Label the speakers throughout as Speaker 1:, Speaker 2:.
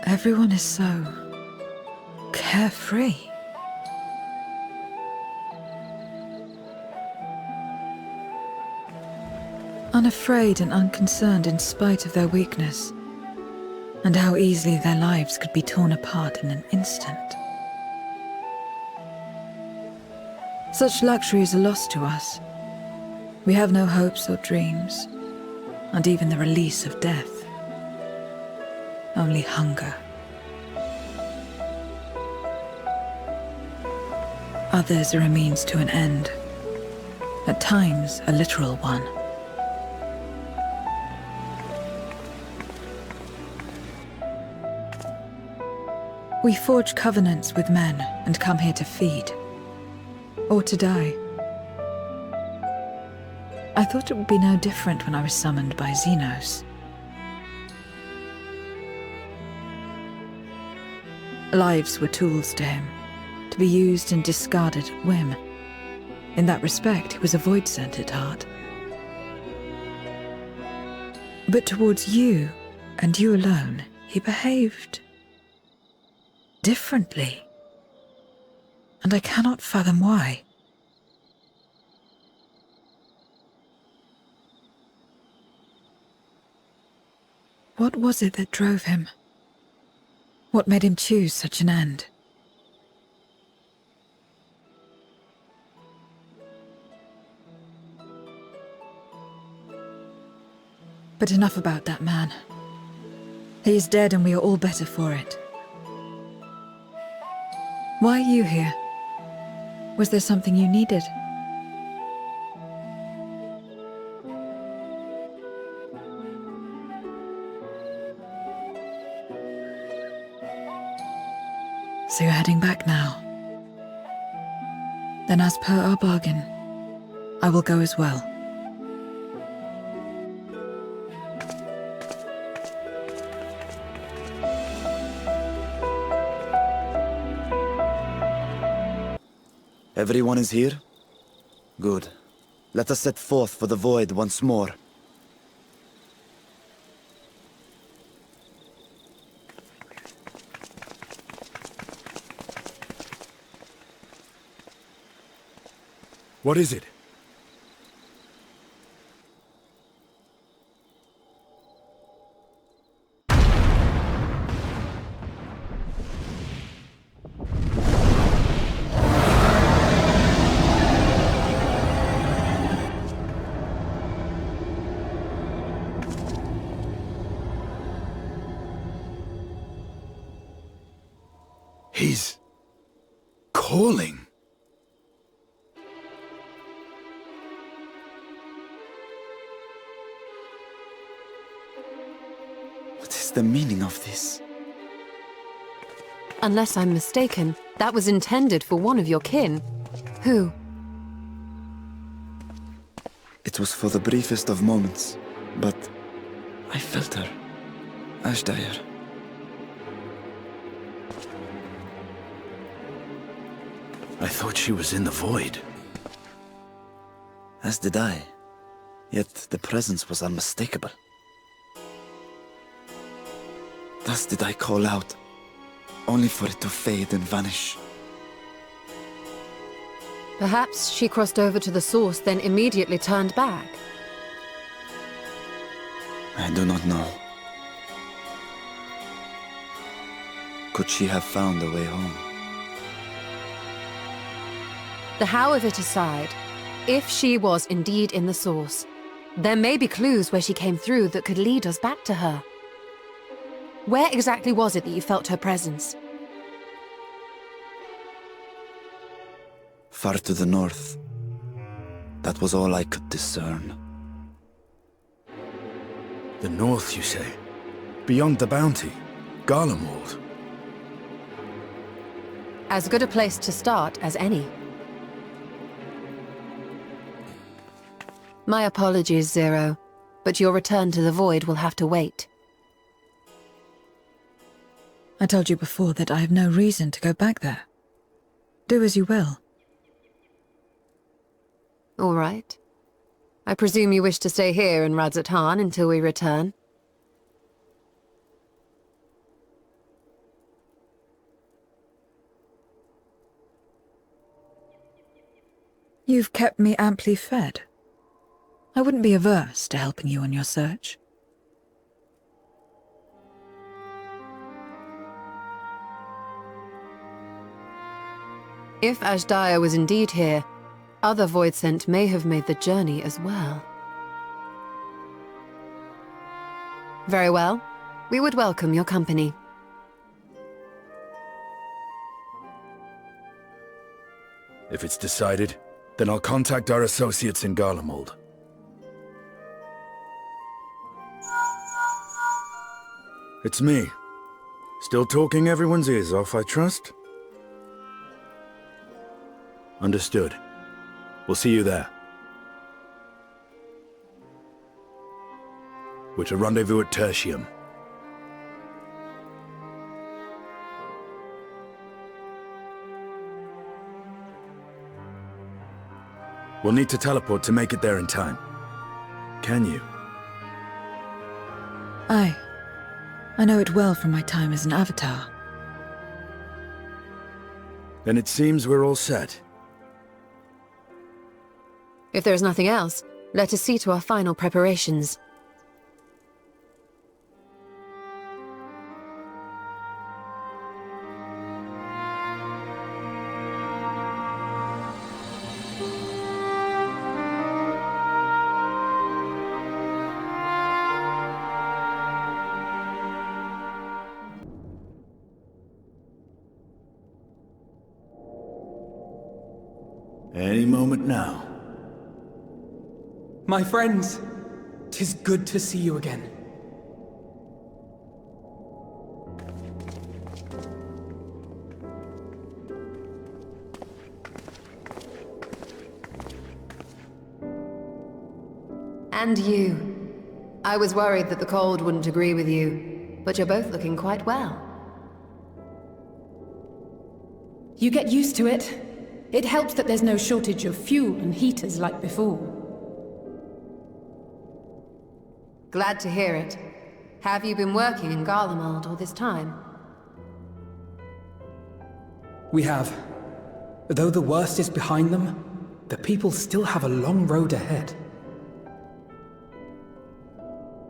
Speaker 1: Everyone is so carefree. Unafraid and unconcerned in spite of their weakness, and how easily their lives could be torn apart in an instant. Such luxuries are lost to us. We have no hopes or dreams, and even the release of death. Only hunger. Others are a means to an end, at times a literal one. We forge covenants with men and come here to feed, or to die. I thought it would be no different when I was summoned by Xenos. Lives were tools to him, to be used and discarded at whim. In that respect, he was a void-sent at heart. But towards you, and you alone, he behaved differently. And I cannot fathom why. What was it that drove him? What made him choose such an end? But enough about that man. He is dead and we are all better for it. Why are you here? Was there something you needed? So you're heading back now. Then as per our bargain, I will go as well.
Speaker 2: Everyone is here? Good. Let us set forth for the void once more.
Speaker 3: What is it? He's calling.
Speaker 2: What is the meaning of this?
Speaker 4: Unless I'm mistaken, that was intended for one of your kin. Who?
Speaker 2: It was for the briefest of moments, but I felt her. Ashdire.
Speaker 3: I thought she was in the void.
Speaker 2: As did I. Yet the presence was unmistakable. Thus did I call out, only for it to fade and vanish.
Speaker 4: Perhaps she crossed over to the source, then immediately turned back.
Speaker 2: I do not know. Could she have found a way home?
Speaker 4: The how of it aside, if she was indeed in the source, there may be clues where she came through that could lead us back to her. Where exactly was it that you felt her presence?
Speaker 2: Far to the north. That was all I could discern.
Speaker 3: The north, you say? Beyond the bounty? Garlemald?
Speaker 4: As good a place to start as any. My apologies, Zero, but your return to the Void will have to wait.
Speaker 1: I told you before that I have no reason to go back there. Do as you will.
Speaker 4: All right. I presume you wish to stay here in Radzatan until we return?
Speaker 1: You've kept me amply fed. I wouldn't be averse to helping you on your search.
Speaker 4: If Ashdaya was indeed here, other Voidsent may have made the journey as well. Very well. We would welcome your company.
Speaker 3: If it's decided, then I'll contact our associates in Garlemald. It's me. Still talking everyone's ears off, I trust? Understood. We'll see you there. We're to rendezvous at Tertium. We'll need to teleport to make it there in time. Can you?
Speaker 1: Aye. I know it well from my time as an avatar.
Speaker 3: Then it seems we're all set.
Speaker 4: If there is nothing else, let us see to our final preparations.
Speaker 3: Any moment now.
Speaker 5: My friends, 'tis good to see you again.
Speaker 4: And you. I was worried that the cold wouldn't agree with you, but you're both looking quite well.
Speaker 6: You get used to it. It helps that there's no shortage of fuel and heaters like before.
Speaker 4: Glad to hear it. Have you been working in Garlemald all this time?
Speaker 5: We have. Though the worst is behind them, the people still have a long road ahead.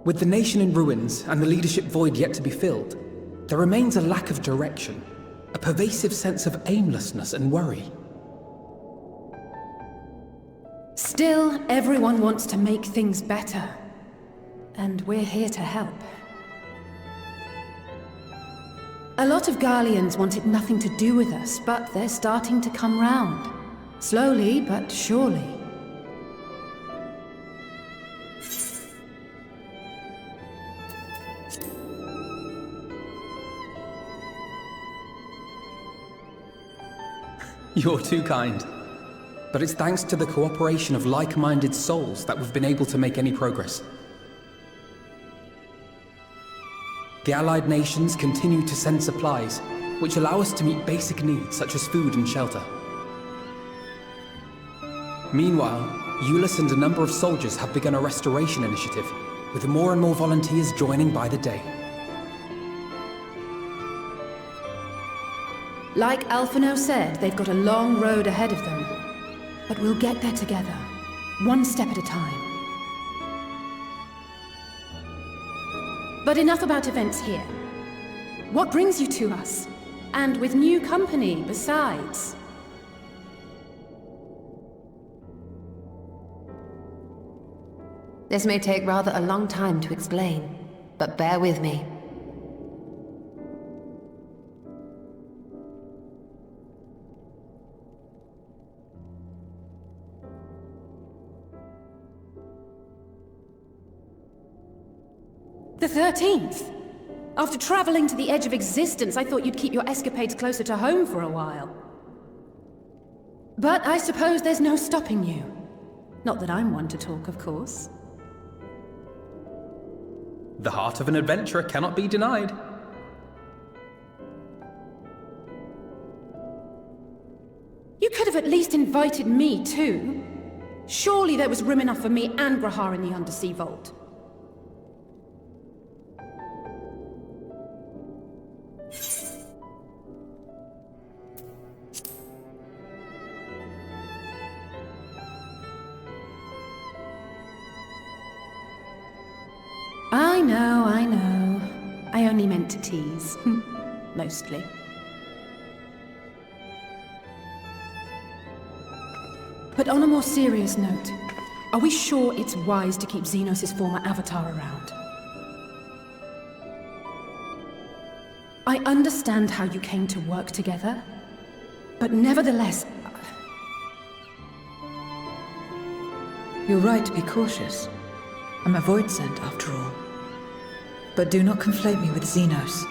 Speaker 5: With the nation in ruins and the leadership void yet to be filled, there remains a lack of direction, a pervasive sense of aimlessness and worry.
Speaker 6: Still, everyone wants to make things better. And we're here to help. A lot of Garleans wanted nothing to do with us, but they're starting to come round. Slowly, but surely.
Speaker 5: You're too kind. But it's thanks to the cooperation of like-minded souls that we've been able to make any progress. The Allied nations continue to send supplies, which allow us to meet basic needs such as food and shelter. Meanwhile, Euless and a number of soldiers have begun a restoration initiative, with more and more volunteers joining by the day.
Speaker 6: Like Alphino said, they've got a long road ahead of them. But we'll get there together, one step at a time. But enough about events here. What brings you to us? And with new company, besides.
Speaker 4: This may take rather a long time to explain, but bear with me.
Speaker 6: The 13th? After traveling to the edge of existence, I thought you'd keep your escapades closer to home for a while. But I suppose there's no stopping you. Not that I'm one to talk, of course.
Speaker 5: The heart of an adventurer cannot be denied.
Speaker 6: You could have at least invited me, too. Surely there was room enough for me and Grahar in the Undersea Vault. I know. I only meant to tease. Mostly. But on a more serious note, are we sure it's wise to keep Xenos' former avatar around? I understand how you came to work together, but nevertheless...
Speaker 1: You're right to be cautious. I'm a void sent, after all. But do not conflate me with Xenos.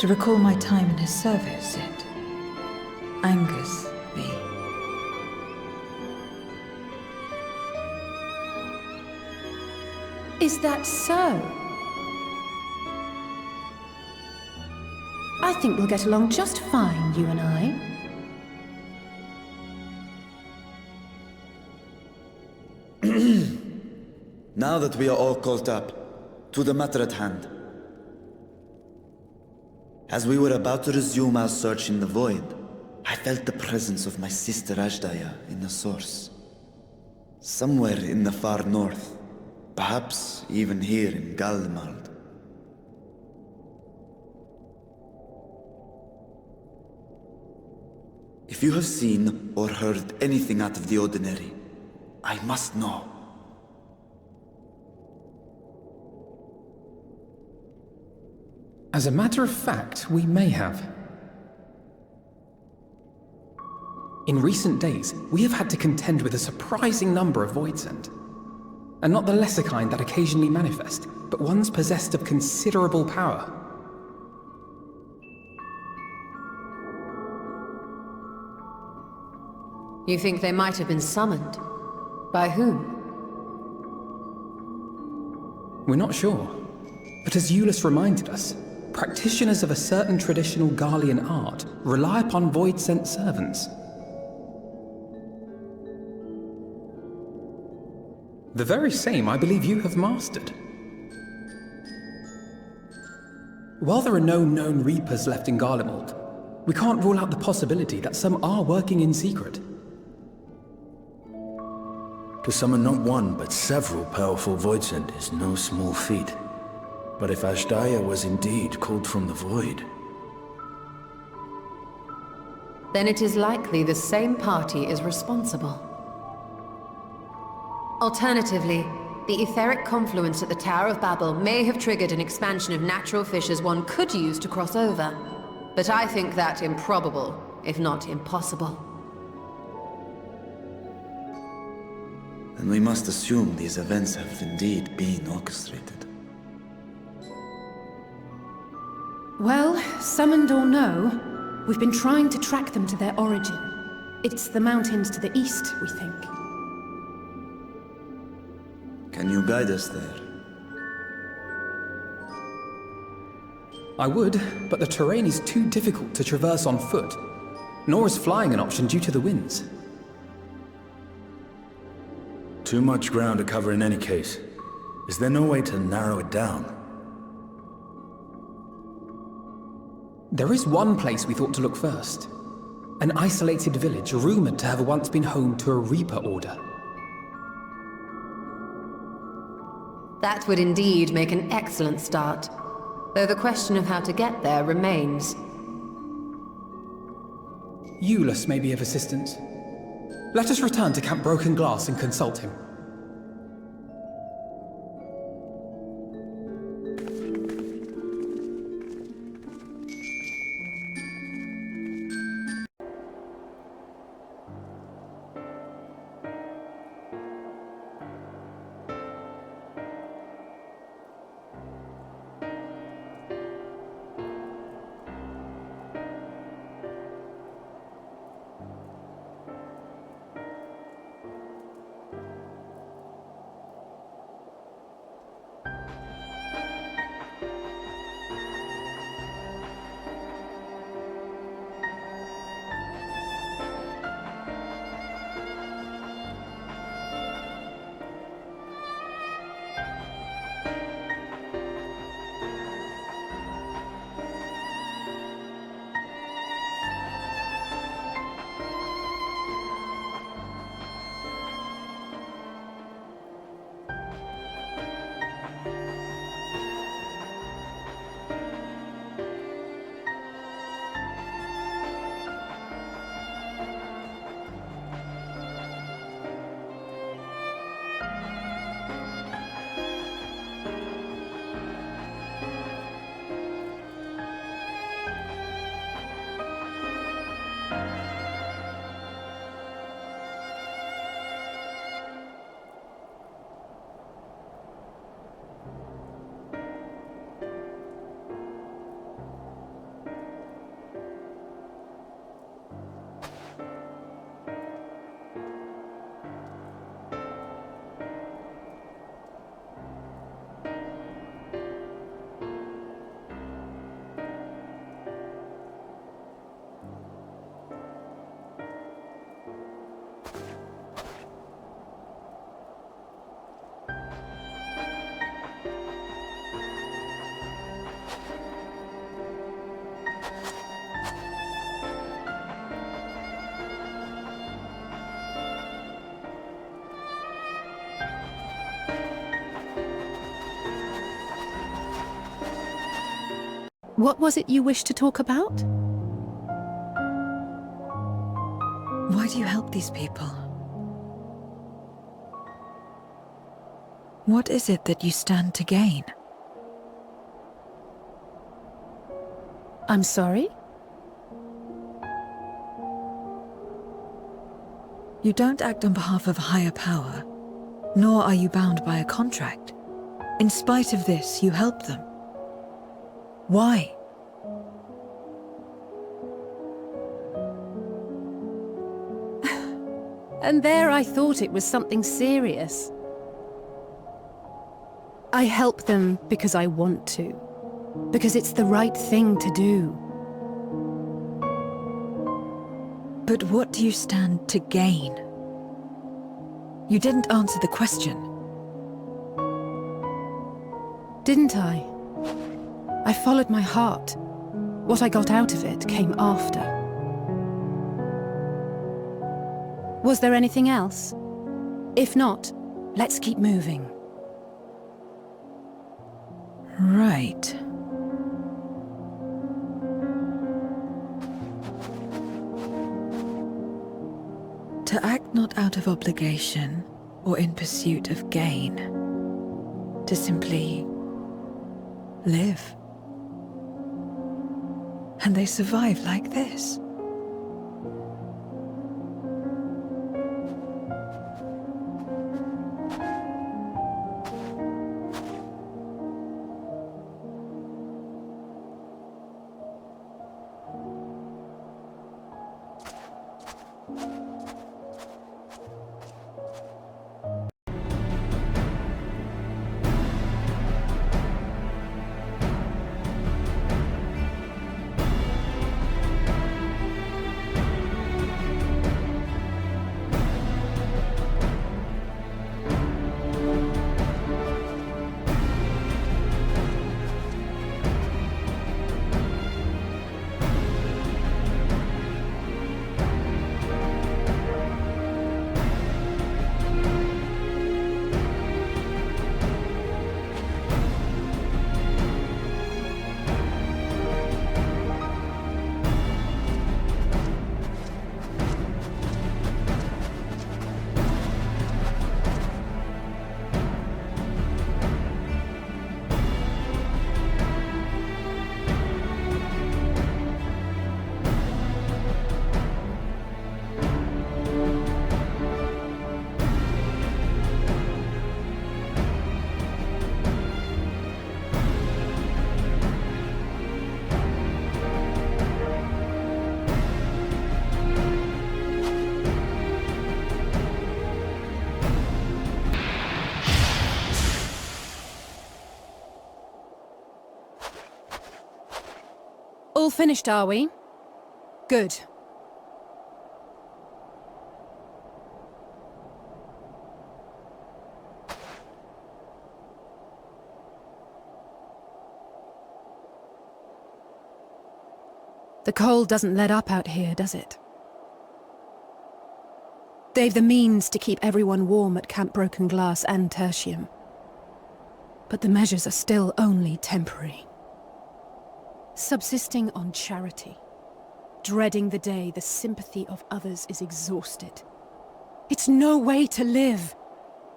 Speaker 1: To recall my time in his service, it angers me.
Speaker 6: Is that so? I think we'll get along just fine, you and I.
Speaker 2: Now that we are all caught up, to the matter at hand. As we were about to resume our search in the void, I felt the presence of my sister Ashdaya in the source. Somewhere in the far north, perhaps even here in Galmald. If you have seen or heard anything out of the ordinary, I must know.
Speaker 5: As a matter of fact, we may have. In recent days, we have had to contend with a surprising number of Voidsent. And not the lesser kind that occasionally manifest, but ones possessed of considerable power.
Speaker 4: You think they might have been summoned? By whom?
Speaker 5: We're not sure. But as Euless reminded us, practitioners of a certain traditional Garlean art rely upon void-sent servants. The very same I believe you have mastered. While there are no known Reapers left in Garlemald, we can't rule out the possibility that some are working in secret.
Speaker 3: To summon not one, but several powerful Voidsent is no small feat. But if Ashdaya was indeed called from the void...
Speaker 4: Then it is likely the same party is responsible. Alternatively, the etheric confluence at the Tower of Babel may have triggered an expansion of natural fissures one could use to cross over. But I think that improbable, if not impossible.
Speaker 2: And we must assume these events have indeed been orchestrated.
Speaker 6: Well, summoned or no, we've been trying to track them to their origin. It's the mountains to the east, we think.
Speaker 2: Can you guide us there?
Speaker 5: I would, but the terrain is too difficult to traverse on foot. Nor is flying an option due to the winds.
Speaker 3: Too much ground to cover in any case. Is there no way to narrow it down?
Speaker 5: There is one place we thought to look first. An isolated village rumored to have once been home to a Reaper order.
Speaker 4: That would indeed make an excellent start, though the question of how to get there remains.
Speaker 5: Euless may be of assistance. Let us return to Camp Broken Glass and consult him.
Speaker 6: What was it you wished to talk about?
Speaker 1: Why do you help these people? What is it that you stand to gain?
Speaker 6: I'm sorry?
Speaker 1: You don't act on behalf of a higher power, nor are you bound by a contract. In spite of this, you help them. Why?
Speaker 6: And there I thought it was something serious. I help them because I want to. Because it's the right thing to do.
Speaker 1: But what do you stand to gain? You didn't answer the question.
Speaker 6: Didn't I? I followed my heart. What I got out of it came after. Was there anything else? If not, let's keep moving.
Speaker 1: Right. To act not out of obligation or in pursuit of gain. To simply live. And they survive like this.
Speaker 6: All finished, are we? Good. The cold doesn't let up out here, does it? They've the means to keep everyone warm at Camp Broken Glass and Tertium. But the measures are still only temporary. Subsisting on charity. Dreading the day the sympathy of others is exhausted. It's no way to live.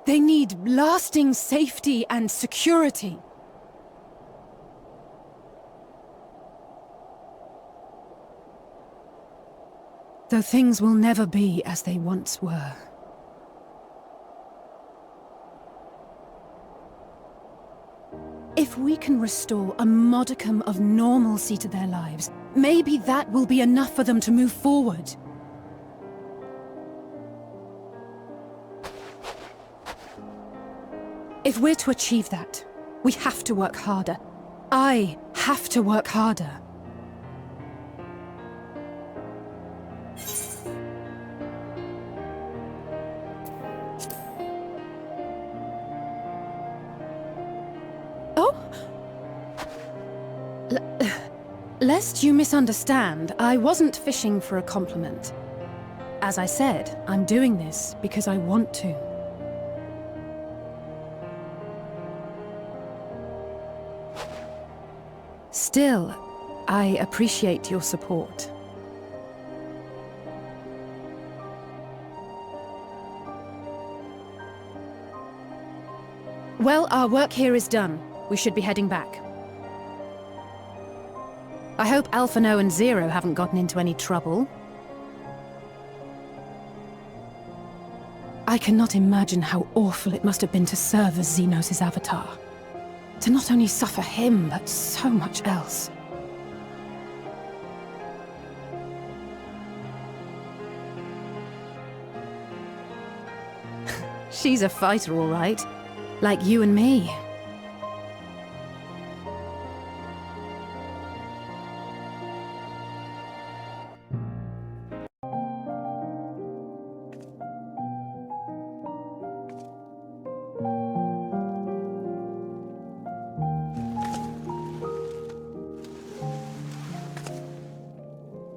Speaker 6: They need lasting safety and security. Though things will never be as they once were. If we can restore a modicum of normalcy to their lives, maybe that will be enough for them to move forward. If we're to achieve that, we have to work harder. I have to work harder. Lest you misunderstand, I wasn't fishing for a compliment. As I said, I'm doing this because I want to. Still, I appreciate your support. Well, our work here is done. We should be heading back. I hope Alphino and Zero haven't gotten into any trouble. I cannot imagine how awful it must have been to serve as Xenos' avatar. To not only suffer him, but so much else. She's a fighter, all right. Like you and me.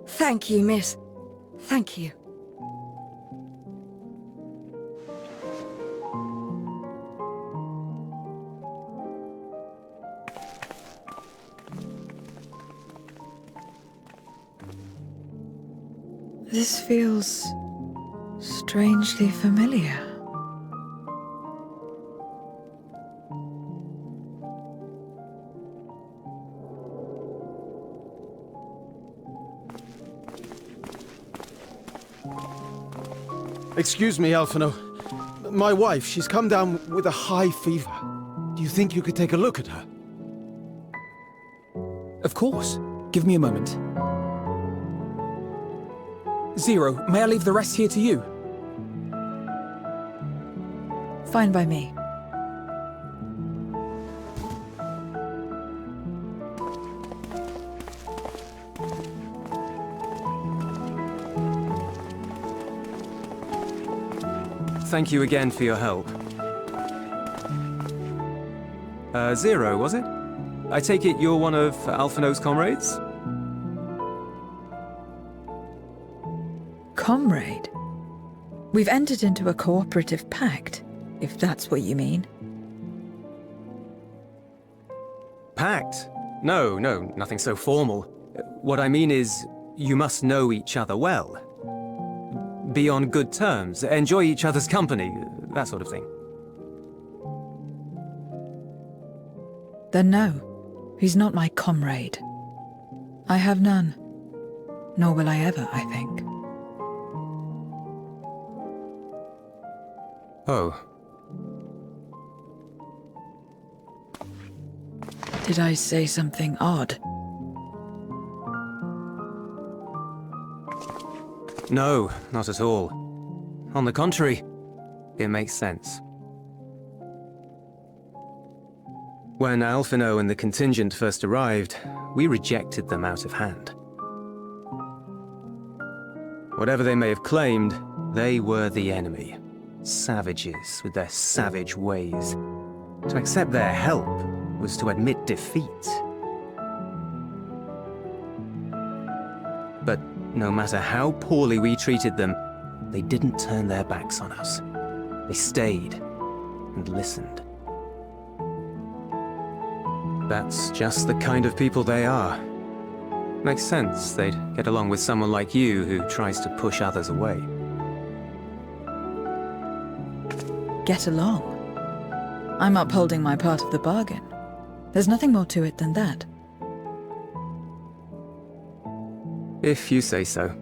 Speaker 1: Thank you, miss. Thank you. This feels strangely familiar.
Speaker 7: Excuse me, Alphino. My wife, she's come down with a high fever. Do you think you could take a look at her?
Speaker 5: Of course. Give me a moment. Zero, may I leave the rest here to you?
Speaker 1: Fine by me.
Speaker 8: Thank you again for your help. Zero, was it? I take it you're one of Alphino's comrades?
Speaker 1: Comrade? We've entered into a cooperative pact, if that's what you mean.
Speaker 8: Pact? No, nothing so formal. What I mean is, you must know each other well. Be on good terms, enjoy each other's company, that sort of thing.
Speaker 1: Then no, he's not my comrade. I have none. Nor will I ever, I think.
Speaker 8: Oh.
Speaker 1: Did I say something odd?
Speaker 8: No, not at all. On the contrary, it makes sense. When Alphino and the contingent first arrived, we rejected them out of hand. Whatever they may have claimed, they were the enemy. Savages with their savage ways. To accept their help was to admit defeat. But no matter how poorly we treated them, they didn't turn their backs on us. They stayed and listened. That's just the kind of people they are. Makes sense they'd get along with someone like you who tries to push others away.
Speaker 1: Get along. I'm upholding my part of the bargain. There's nothing more to it than that.
Speaker 8: If you say so.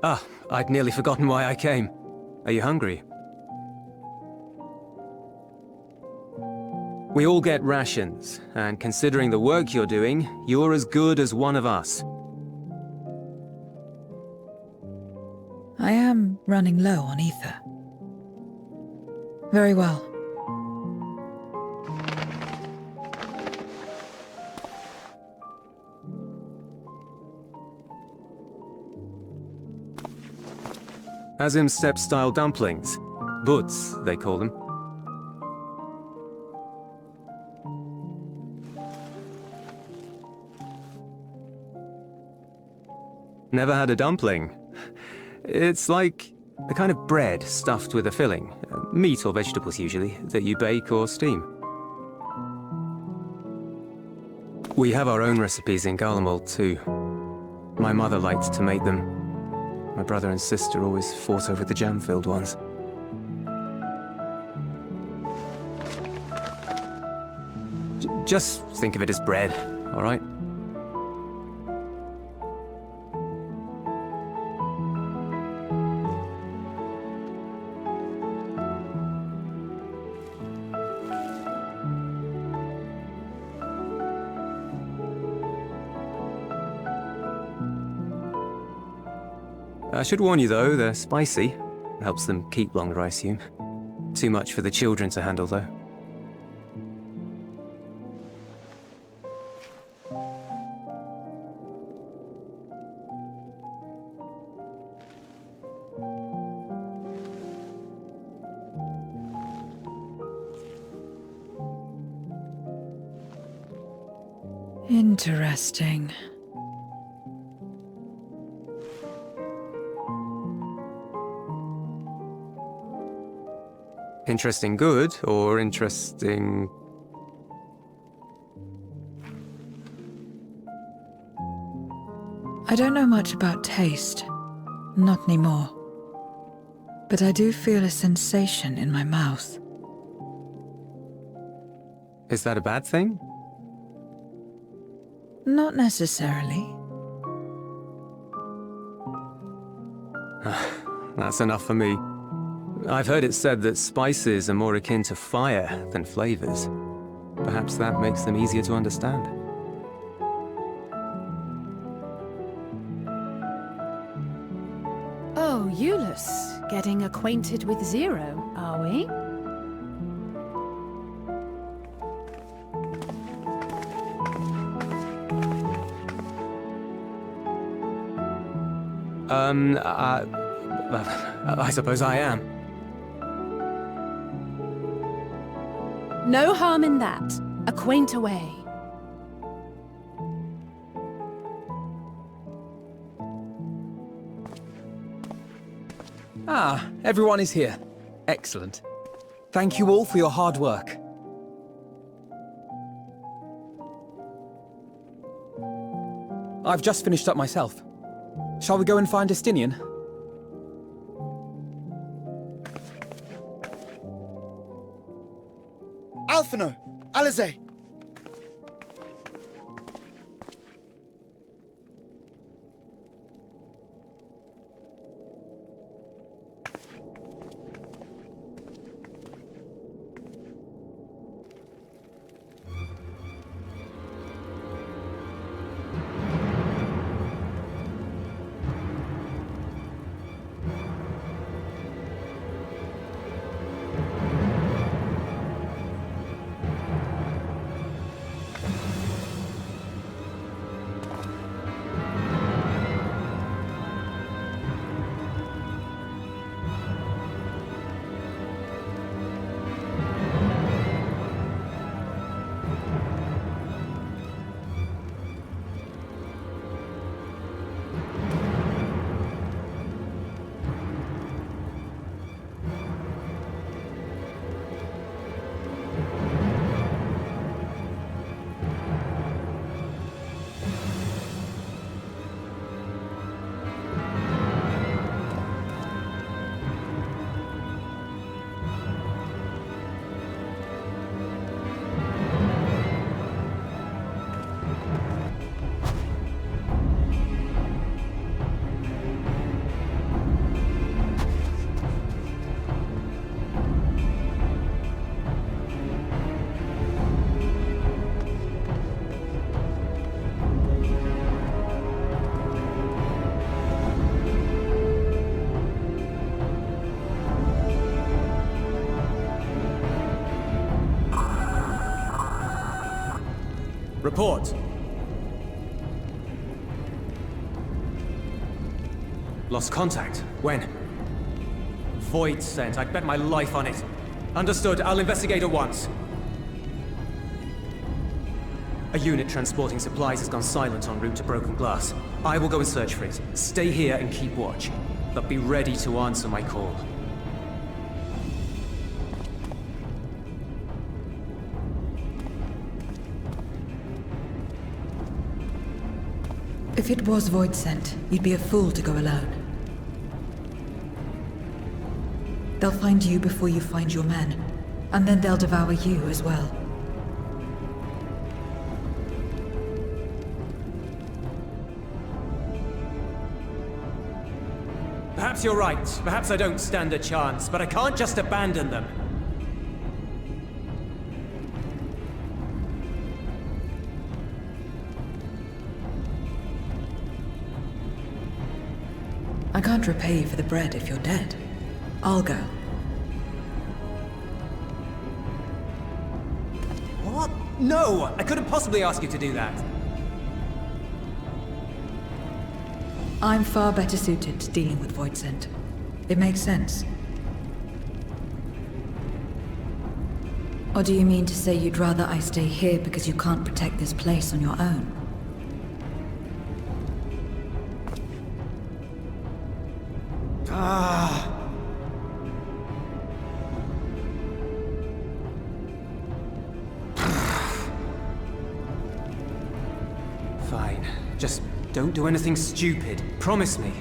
Speaker 8: Ah, I'd nearly forgotten why I came. Are you hungry? We all get rations, and considering the work you're doing, you're as good as one of us.
Speaker 1: I am running low on ether. Very well.
Speaker 8: Azim step-style dumplings. Butts, they call them. Never had a dumpling. It's like a kind of bread stuffed with a filling, meat or vegetables usually, that you bake or steam. We have our own recipes in Garlemald too. My mother liked to make them. My brother and sister always fought over the jam-filled ones. Just think of it as bread, all right? I should warn you though, they're spicy. Helps them keep longer, I assume. Too much for the children to handle though.
Speaker 1: Interesting.
Speaker 8: Interesting good, or interesting...
Speaker 1: I don't know much about taste. Not anymore. But I do feel a sensation in my mouth.
Speaker 8: Is that a bad thing?
Speaker 1: Not necessarily.
Speaker 8: That's enough for me. I've heard it said that spices are more akin to fire than flavors. Perhaps that makes them easier to understand.
Speaker 6: Oh, Euless. Getting acquainted with Zero, are we?
Speaker 8: I suppose I am.
Speaker 6: No harm in that. Acquaint away.
Speaker 9: Ah, everyone is here. Excellent. Thank you all for your hard work. I've just finished up myself. Shall we go and find Estinian?
Speaker 2: Alphino! Alize!
Speaker 8: Report! Lost contact? When? Void sent. I'd bet my life on it. Understood. I'll investigate at once. A unit transporting supplies has gone silent en route to Broken Glass. I will go and search for it. Stay here and keep watch. But be ready to answer my call.
Speaker 1: If it was Voidsent, you'd be a fool to go alone. They'll find you before you find your men, and then they'll devour you as well.
Speaker 8: Perhaps you're right. Perhaps I don't stand a chance, but I can't just abandon them.
Speaker 1: I can't repay you for the bread if you're dead. I'll go.
Speaker 8: What? No! I couldn't possibly ask you to do that.
Speaker 1: I'm far better suited to dealing with Voidsent. It makes sense. Or do you mean to say you'd rather I stay here because you can't protect this place on your own?
Speaker 8: Fine. Just don't do anything stupid. Promise me.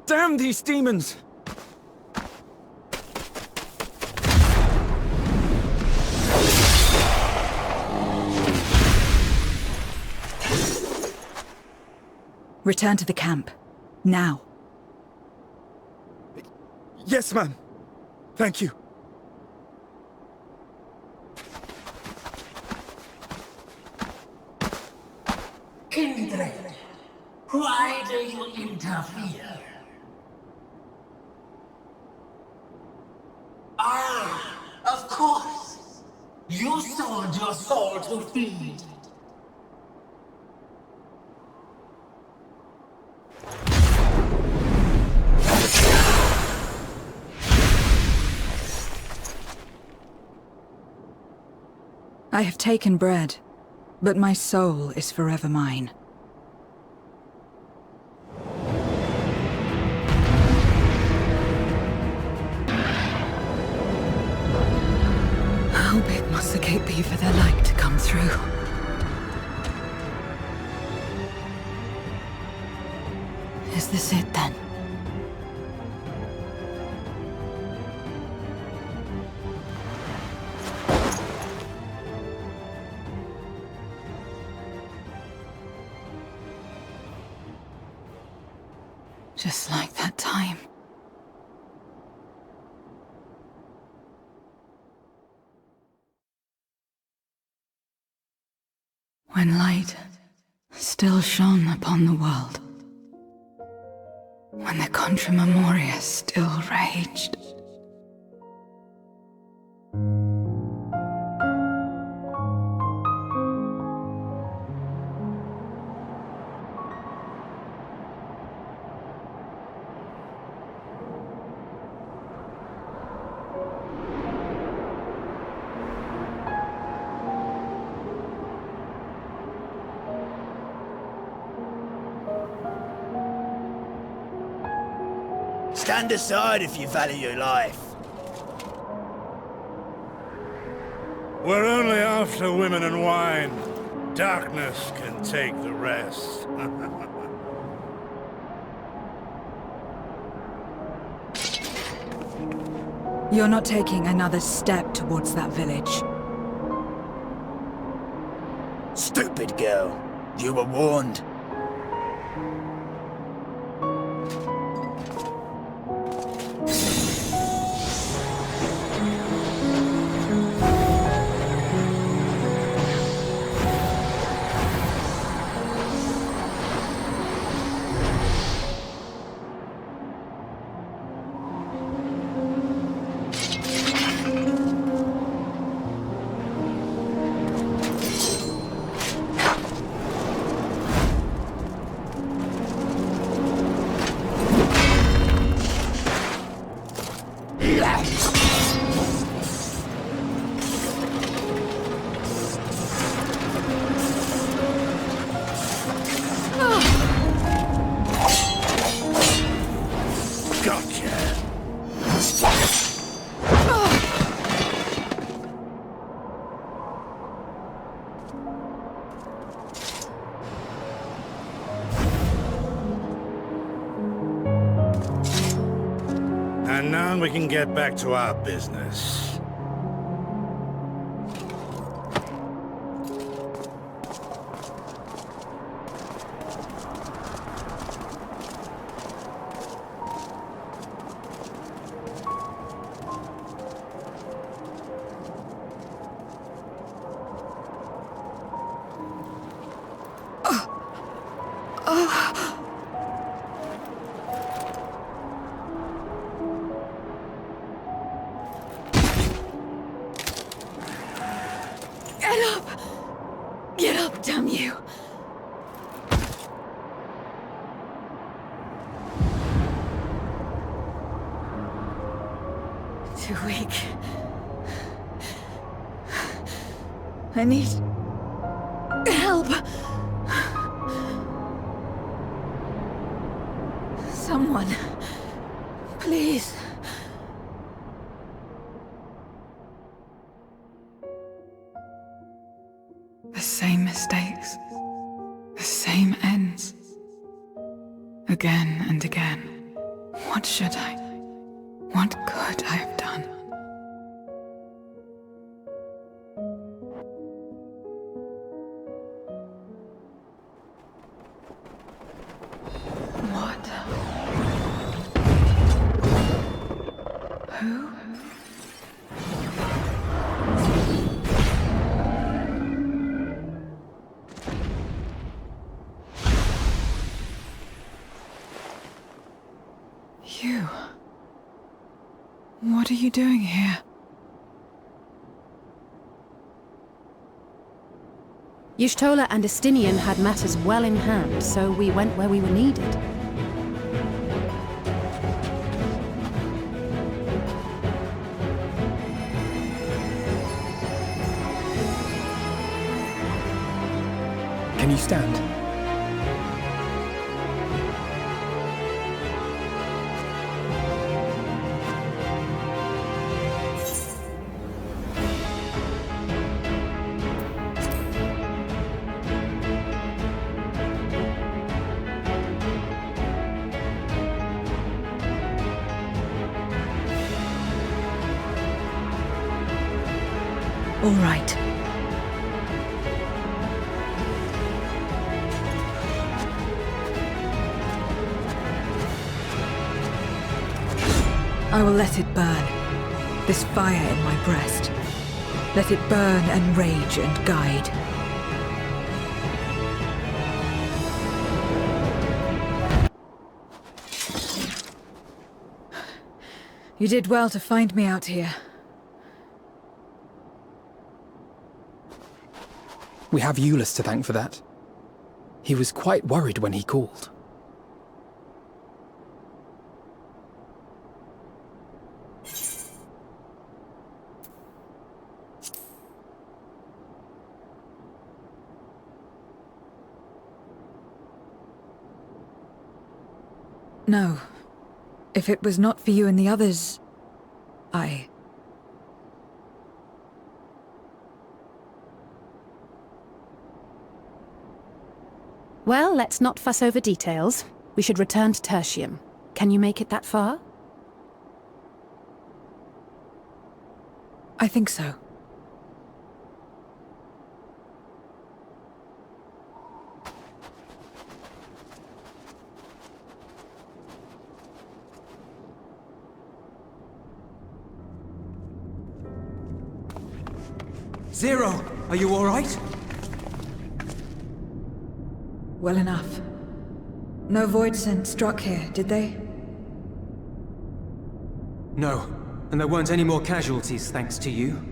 Speaker 7: Damn these demons!
Speaker 1: Return to the camp. Now.
Speaker 7: Yes, ma'am. Thank you.
Speaker 10: Kindred, why do you interfere? Ah, of course. You sold your soul to feed.
Speaker 1: I have taken bread, but my soul is forever mine. How big must the gate be for their light to come through? Is this it then? Just like that time. When light still shone upon the world. When the Contra Memoria still raged.
Speaker 11: Stand aside if you value your life.
Speaker 12: We're only after women and wine. Darkness can take the rest.
Speaker 1: You're not taking another step towards that village.
Speaker 11: Stupid girl. You were warned.
Speaker 12: And now we can get back to our business.
Speaker 1: Get up, damn you! Too weak. I need help. Someone, please.
Speaker 13: The same mistakes, the same ends. Again and again. What should I? What could I have done? What? Who? You. What are you doing here?
Speaker 6: Y'shtola and Estinian had matters well in hand, so we went where we were needed.
Speaker 5: Can you stand?
Speaker 1: All right. I will let it burn. This fire in my breast. Let it burn and rage and guide. You did well to find me out here.
Speaker 5: We have Eulus to thank for that. He was quite worried when he called.
Speaker 1: No. If it was not for you and the others,
Speaker 6: Well, let's not fuss over details. We should return to Tertium. Can you make it that far?
Speaker 1: I think so.
Speaker 8: Zero, are you all right?
Speaker 1: Well enough. No void scent struck here, did they?
Speaker 8: No, and there weren't any more casualties thanks to you.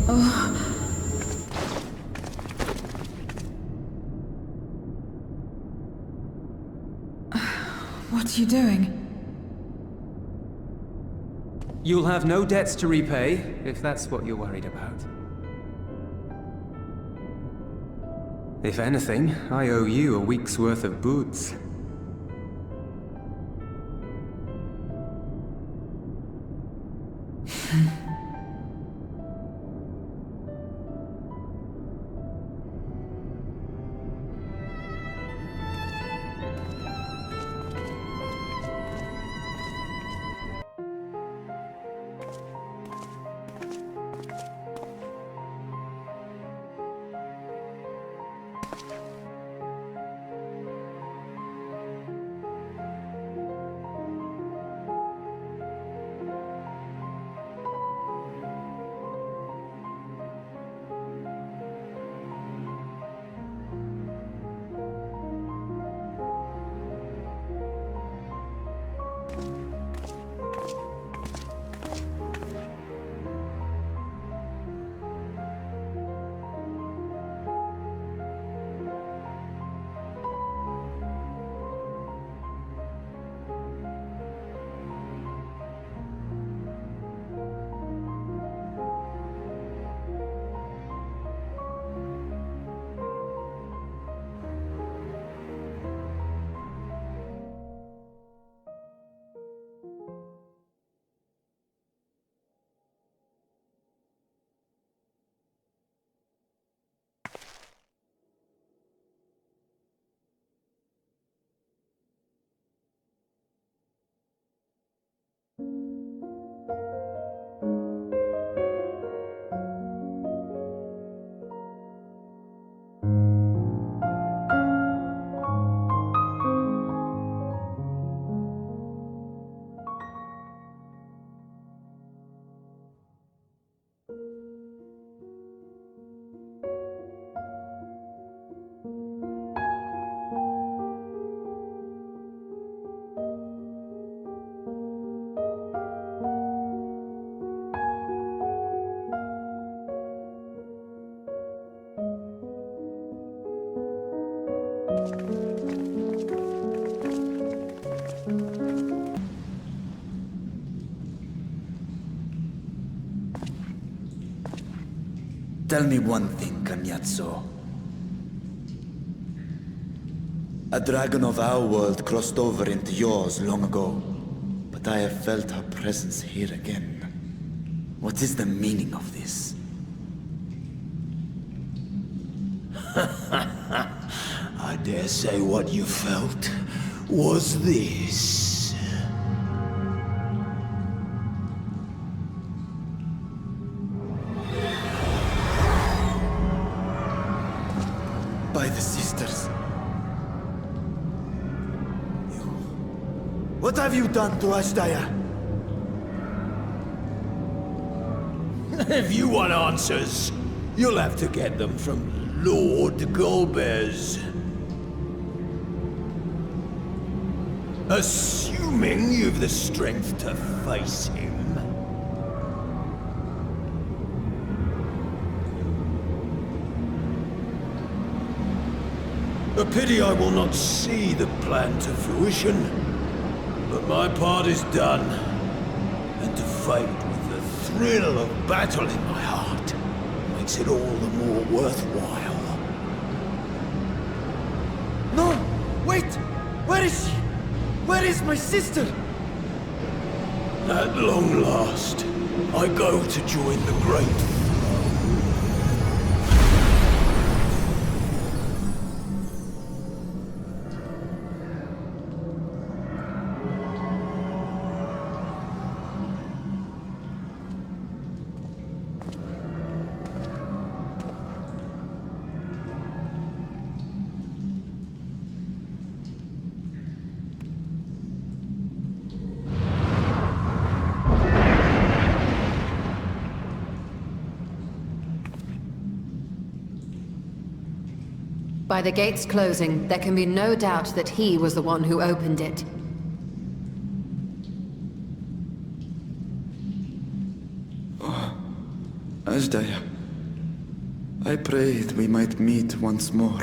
Speaker 1: Oh. What are you doing?
Speaker 8: You'll have no debts to repay, if that's what you're worried about. If anything, I owe you a week's worth of boots.
Speaker 2: Tell me one thing, Cagnazzo. A dragon of our world crossed over into yours long ago, but I have felt her presence here again. What is the meaning of this?
Speaker 11: I dare say what you felt was this.
Speaker 2: By the sisters. What have you done to Ashdaya?
Speaker 11: If you want answers, you'll have to get them from Lord Golbez. Assuming you've the strength to face him. A pity I will not see the plan to fruition, but my part is done, and to fight with the thrill of battle in my heart makes it all the more worthwhile.
Speaker 2: No! Wait! Where is she? Where is my sister?
Speaker 11: At long last, I go to join the great.
Speaker 4: By the gates closing, there can be no doubt that he was the one who opened it.
Speaker 2: Oh, Ashdaya. I prayed we might meet once more.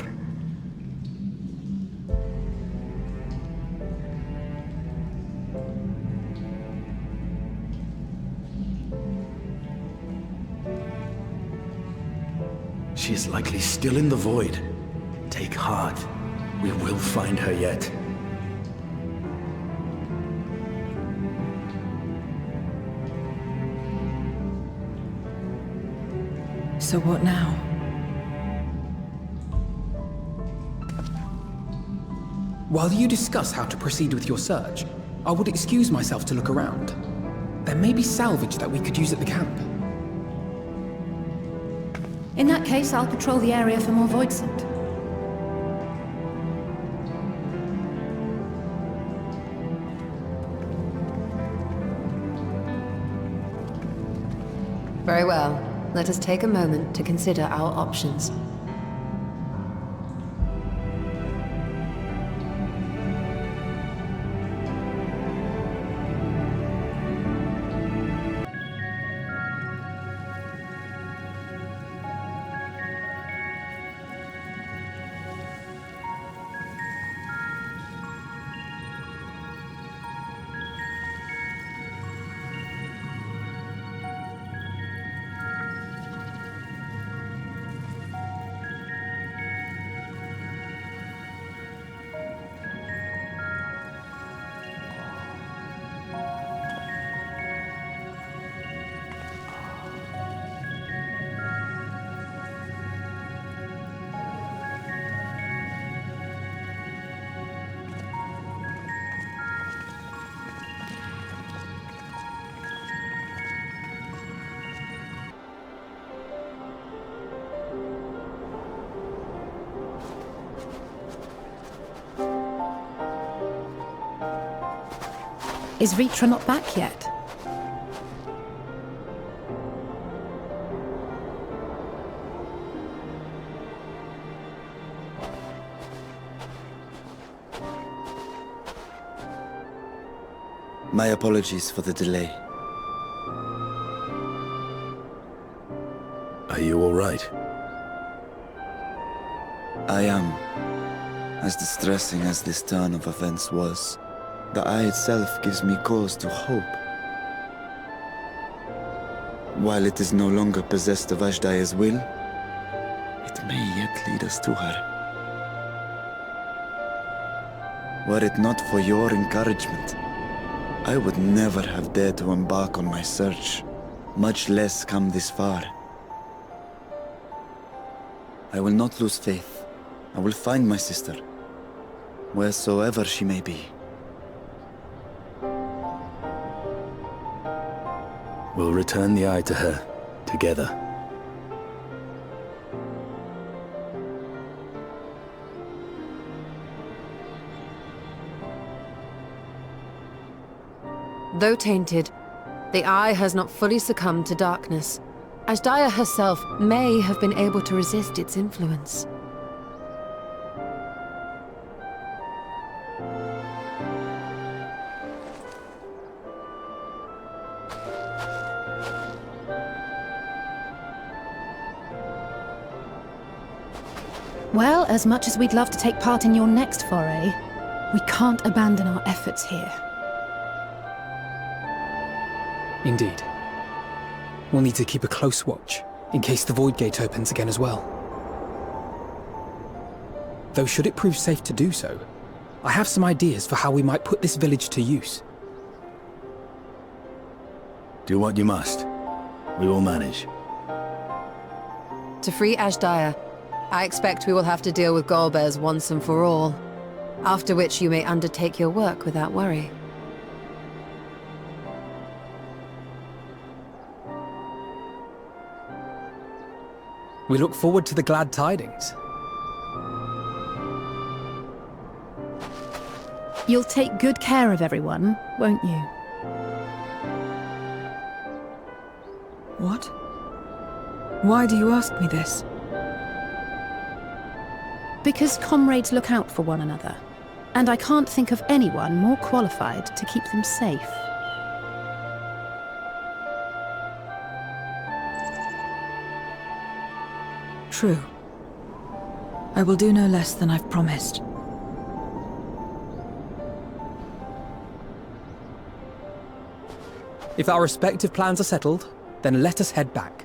Speaker 3: She is likely still in the void. Take heart. We will find her yet.
Speaker 1: So what now?
Speaker 5: While you discuss how to proceed with your search, I would excuse myself to look around. There may be salvage that we could use at the camp.
Speaker 6: In that case, I'll patrol the area for more Voidsent.
Speaker 4: Very well. Let us take a moment to consider our options.
Speaker 6: Is Aerithra not back yet?
Speaker 2: My apologies for the delay.
Speaker 3: Are you all right?
Speaker 2: I am. As distressing as this turn of events was, the eye itself gives me cause to hope. While it is no longer possessed of Ashdaya's will, it may yet lead us to her. Were it not for your encouragement, I would never have dared to embark on my search, much less come this far. I will not lose faith. I will find my sister, wheresoever she may be.
Speaker 3: We'll return the eye to her, together.
Speaker 4: Though tainted, the eye has not fully succumbed to darkness. Ashdaya herself may have been able to resist its influence.
Speaker 6: Well, as much as we'd love to take part in your next foray, we can't abandon our efforts here.
Speaker 5: Indeed. We'll need to keep a close watch, in case the Void Gate opens again as well. Though should it prove safe to do so, I have some ideas for how we might put this village to use.
Speaker 3: Do what you must. We will manage.
Speaker 4: To free Ashdaya, I expect we will have to deal with Golbears once and for all, after which you may undertake your work without worry.
Speaker 5: We look forward to the glad tidings.
Speaker 6: You'll take good care of everyone, won't you?
Speaker 1: What? Why do you ask me this?
Speaker 6: Because comrades look out for one another, and I can't think of anyone more qualified to keep them safe.
Speaker 1: True. I will do no less than I've promised.
Speaker 5: If our respective plans are settled, then let us head back.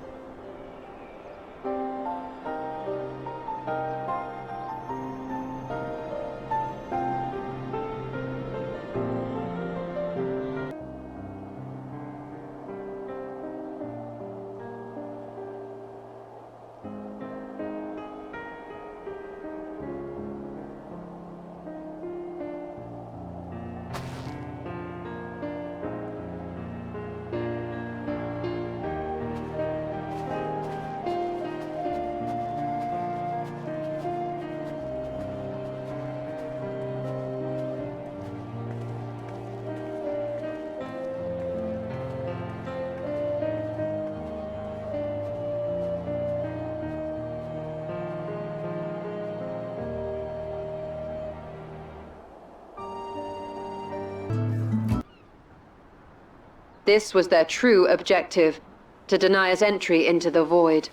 Speaker 4: This was their true objective, to deny us entry into the Void.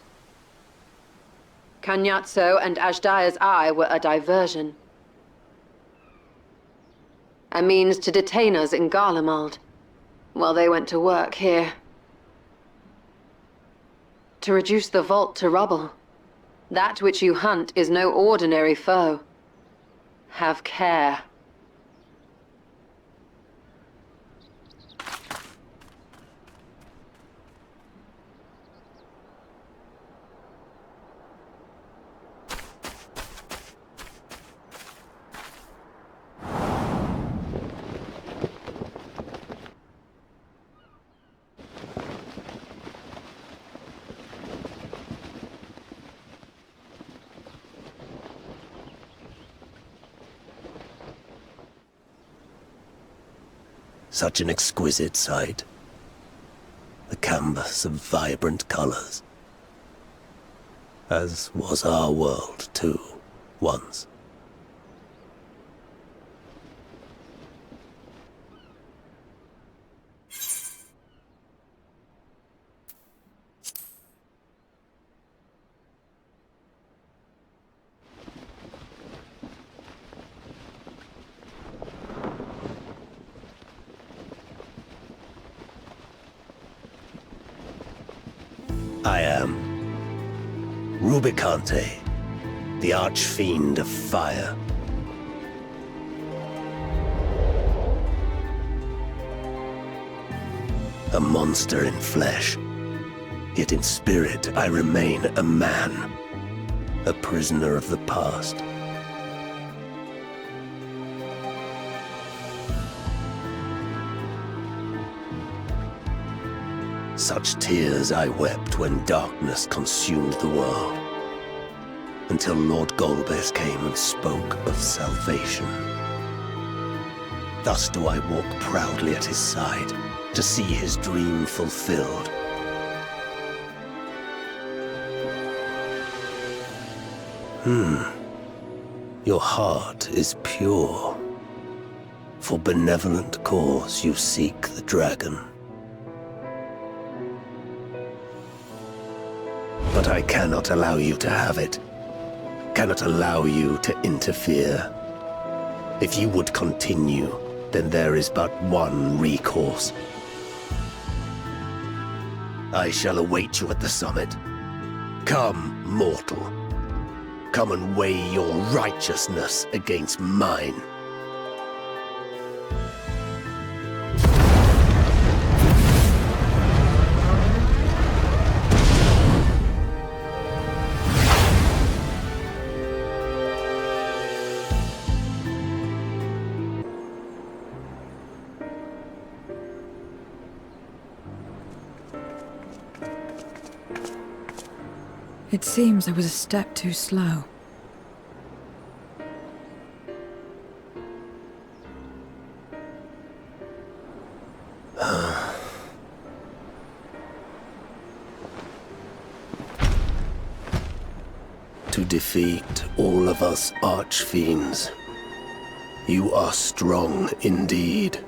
Speaker 4: Kanyatso and Ajdaya's eye were a diversion. A means to detain us in Garlemald, while they went to work here. To reduce the vault to rubble. That which you hunt is no ordinary foe. Have care.
Speaker 14: Such an exquisite sight. The canvas of vibrant colors. As was our world, too, once. I am Rubicante, the Archfiend of Fire. A monster in flesh, yet in spirit I remain a man, a prisoner of the past. Such tears I wept when darkness consumed the world, until Lord Golbez came and spoke of salvation. Thus do I walk proudly at his side, to see his dream fulfilled. Your heart is pure. For benevolent cause you seek the dragon. But I cannot allow you to have it. Cannot allow you to interfere. If you would continue, then there is but one recourse. I shall await you at the summit. Come, mortal. Come and weigh your righteousness against mine.
Speaker 1: It seems I was a step too slow.
Speaker 14: To defeat all of us Archfiends, you are strong indeed.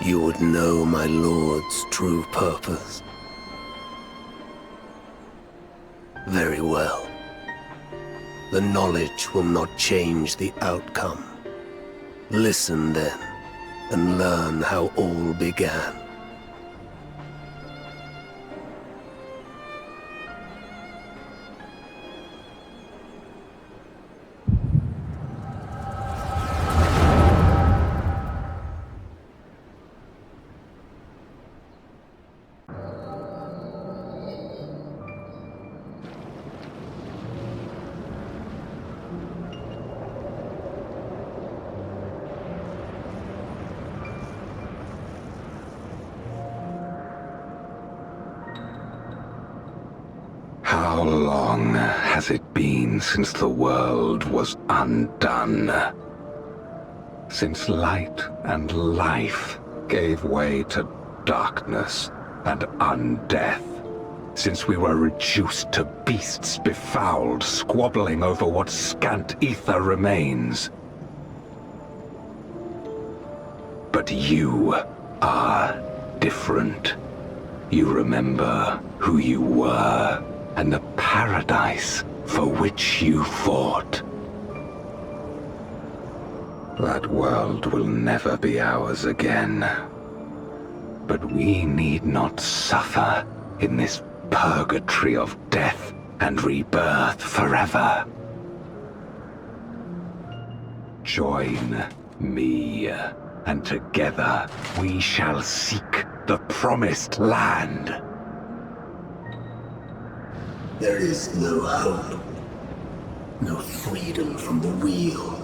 Speaker 14: You would know my lord's true purpose. Very well. The knowledge will not change the outcome. Listen then, and learn how all began.
Speaker 15: How long has it been since the world was undone? since light and life gave way to darkness and undeath. Since we were reduced to beasts befouled, squabbling over what scant ether remains. But you are different. You remember who you were and the paradise for which you fought. That world will never be ours again. But we need not suffer in this purgatory of death and rebirth forever. Join me, and together we shall seek the promised land.
Speaker 14: There is no hope, no freedom from the wheel.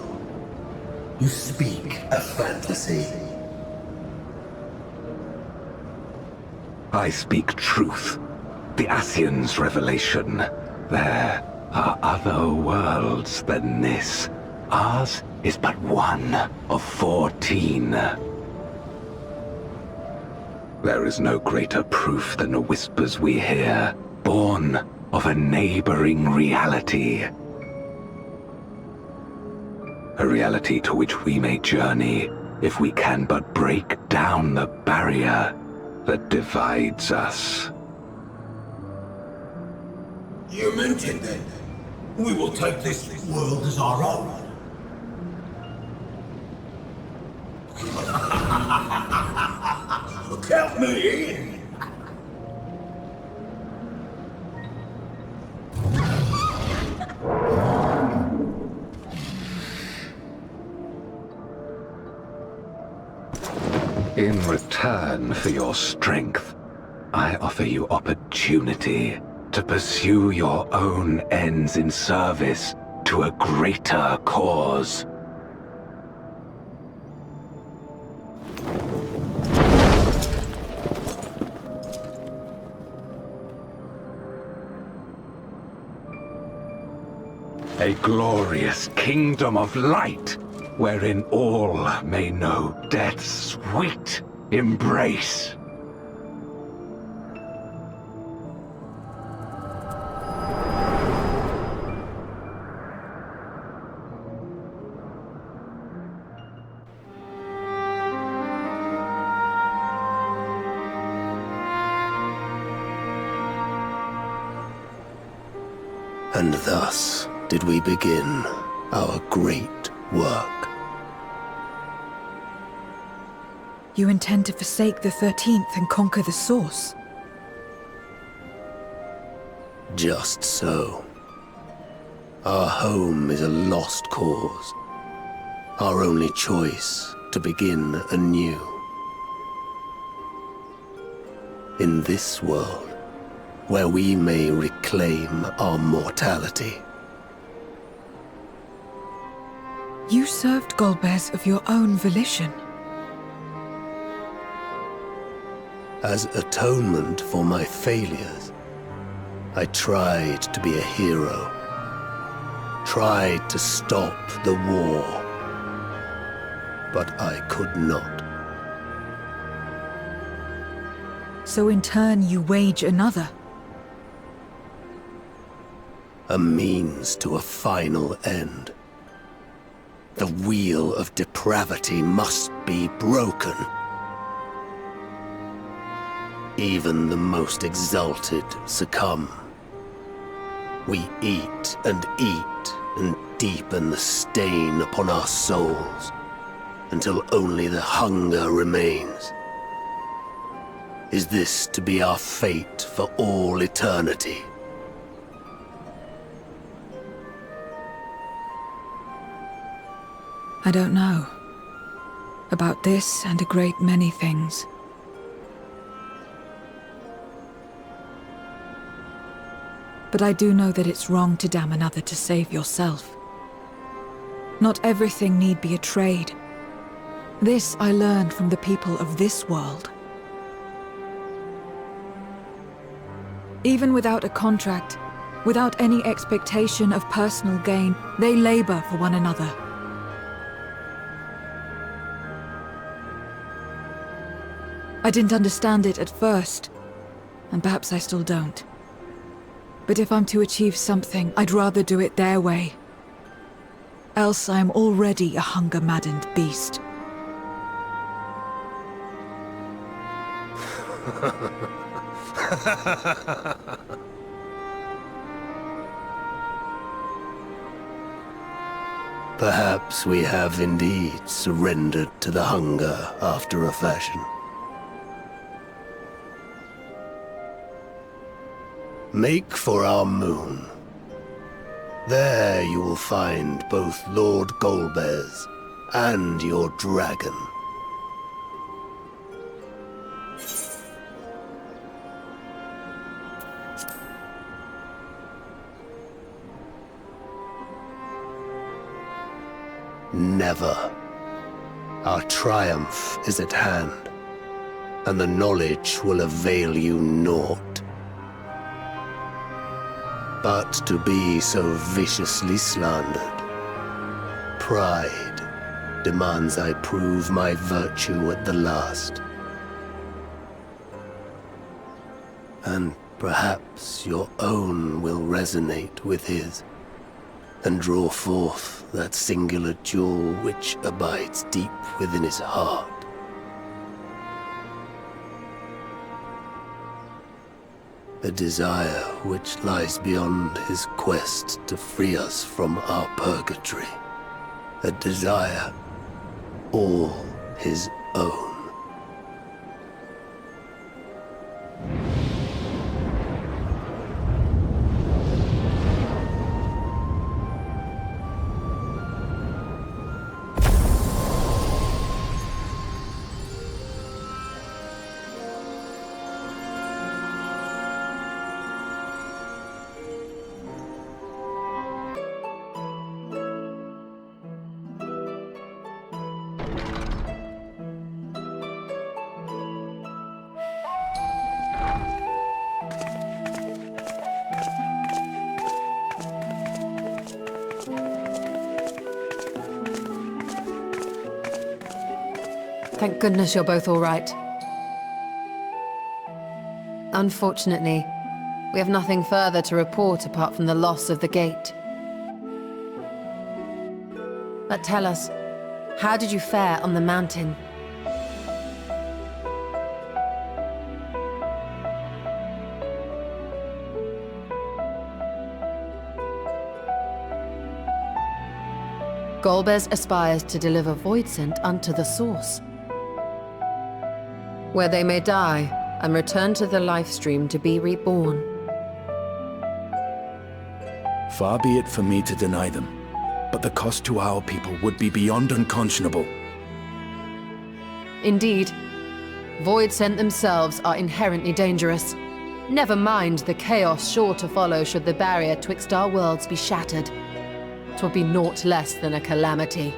Speaker 14: You speak a fantasy.
Speaker 15: I speak truth. The Ascian's revelation. There are other worlds than this. Ours is but one of 14. There is no greater proof than the whispers we hear, born of a neighboring reality. A reality to which we may journey if we can but break down the barrier that divides us.
Speaker 11: You meant it then. We will take this world as our own. Count me in.
Speaker 15: In return for your strength, I offer you opportunity to pursue your own ends in service to a greater cause. A glorious kingdom of light, wherein all may know death's sweet embrace.
Speaker 14: And thus did we begin our great work.
Speaker 1: You intend to forsake the 13th and conquer the Source?
Speaker 14: Just so. Our home is a lost cause. Our only choice to begin anew. In this world, where we may reclaim our mortality.
Speaker 1: You served Golbez of your own volition.
Speaker 14: As atonement for my failures, I tried to be a hero. Tried to stop the war. But I could not.
Speaker 1: So in turn you wage another.
Speaker 14: A means to a final end. The wheel of depravity must be broken. Even the most exalted succumb. We eat and deepen the stain upon our souls, until only the hunger remains. Is this to be our fate for all eternity?
Speaker 1: I don't know. About this and a great many things. But I do know that it's wrong to damn another to save yourself. Not everything need be a trade. This I learned from the people of this world. Even without a contract, without any expectation of personal gain, they labor for one another. I didn't understand it at first, and perhaps I still don't. But if I'm to achieve something, I'd rather do it their way. Else I am already a hunger-maddened beast.
Speaker 14: Perhaps we have indeed surrendered to the hunger after a fashion. Make for our moon. There you will find both Lord Golbez and your dragon. Never. Our triumph is at hand, and the knowledge will avail you naught. But to be so viciously slandered, pride demands I prove my virtue at the last. And perhaps your own will resonate with his, and draw forth that singular jewel which abides deep within his heart. A desire which lies beyond his quest to free us from our purgatory. A desire all his own.
Speaker 4: Thank goodness you're both all right. Unfortunately, we have nothing further to report apart from the loss of the gate. But tell us, how did you fare on the mountain? Golbez aspires to deliver Voidsent unto the Source, where they may die and return to the life stream to be reborn.
Speaker 3: Far be it for me to deny them, but the cost to our people would be beyond unconscionable.
Speaker 4: Indeed, Voidsent themselves are inherently dangerous. Never mind the chaos sure to follow should the barrier twixt our worlds be shattered. 'Twill be naught less than a calamity.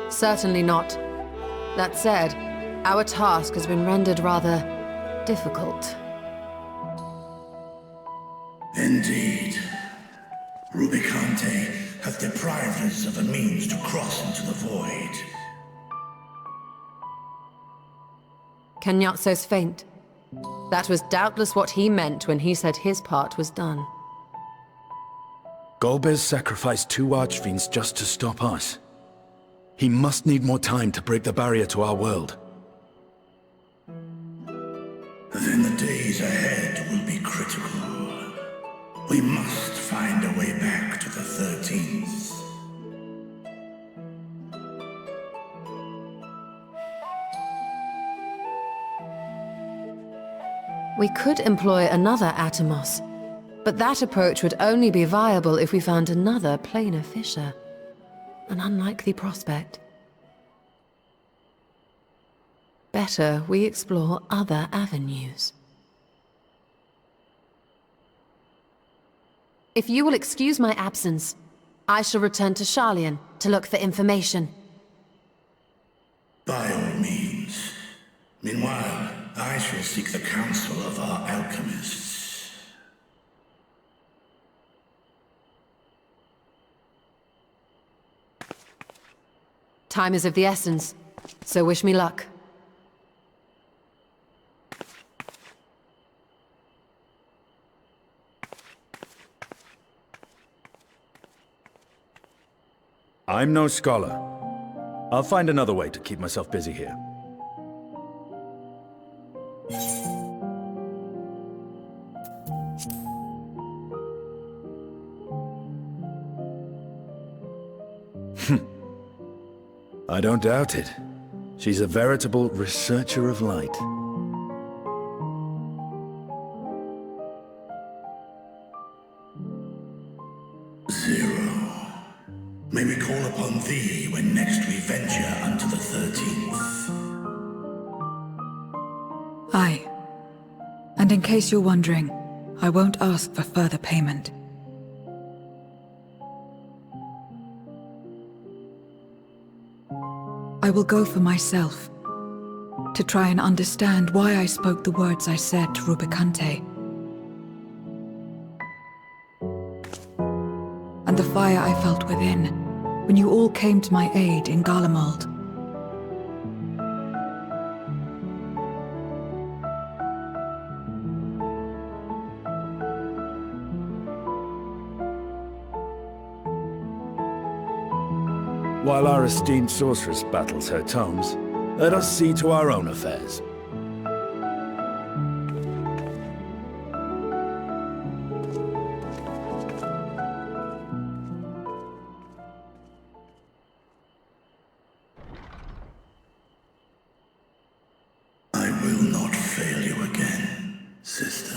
Speaker 4: Certainly not. That said, our task has been rendered rather difficult.
Speaker 11: Indeed. Rubicante hath deprived us of a means to cross into the void.
Speaker 4: Kenyatso's faint. That was doubtless what he meant when he said his part was done.
Speaker 3: Golbez sacrificed 2 archfiends just to stop us. He must need more time to break the barrier to our world.
Speaker 11: Then the days ahead will be critical. We must find a way back to the 13th.
Speaker 4: We could employ another Atomos, but that approach would only be viable if we found another planar fissure. An unlikely prospect. Better we explore other avenues. If you will excuse my absence, I shall return to Sharlayan to look for information.
Speaker 11: By all means. Meanwhile, I shall seek the counsel of our alchemists.
Speaker 4: Time is of the essence, so wish me luck.
Speaker 3: I'm no scholar. I'll find another way to keep myself busy here. I don't doubt it. She's a veritable researcher of light.
Speaker 11: Zero. May we call upon thee when next we venture unto the 13th.
Speaker 1: Aye. And in case you're wondering, I won't ask for further payment. I will go for myself, to try and understand why I spoke the words I said to Rubicante. And the fire I felt within, when you all came to my aid in Garlemald.
Speaker 3: While our esteemed sorceress battles her tomes, let us see to our own affairs.
Speaker 11: I will not fail you again, sister.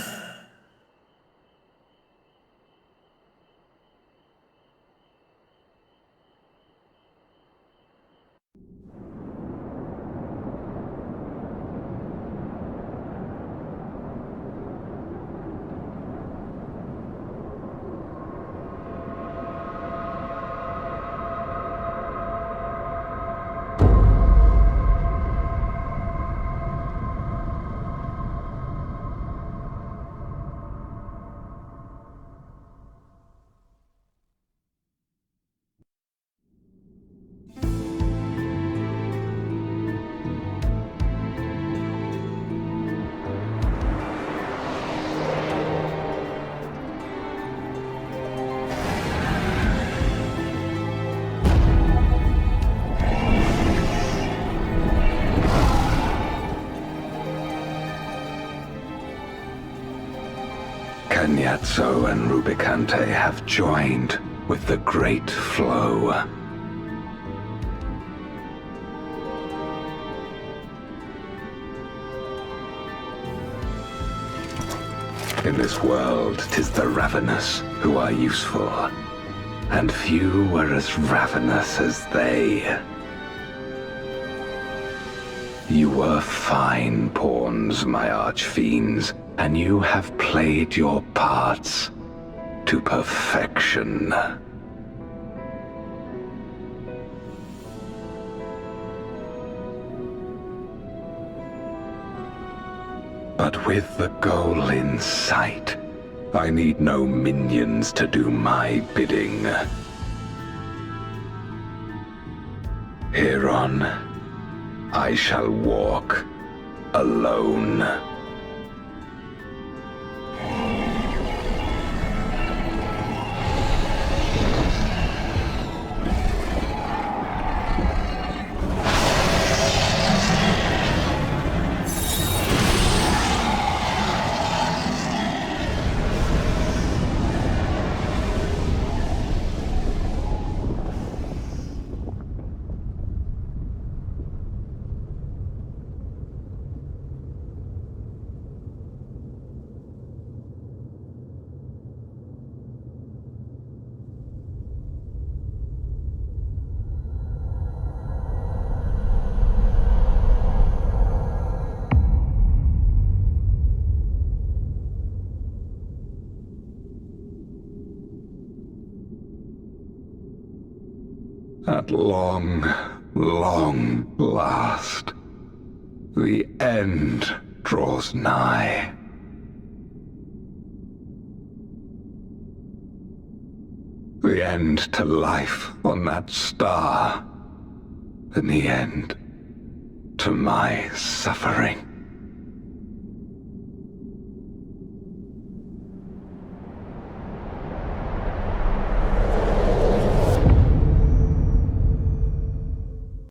Speaker 15: Cagnazzo and Rubicante have joined with the Great Flow. In this world, 'tis the ravenous who are useful, and few were as ravenous as they. You were fine pawns, my archfiends, and you have played your parts to perfection. But with the goal in sight, I need no minions to do my bidding. Hereon, I shall walk alone. At long, long last, the end draws nigh. The end to life on that star. than the end to my suffering.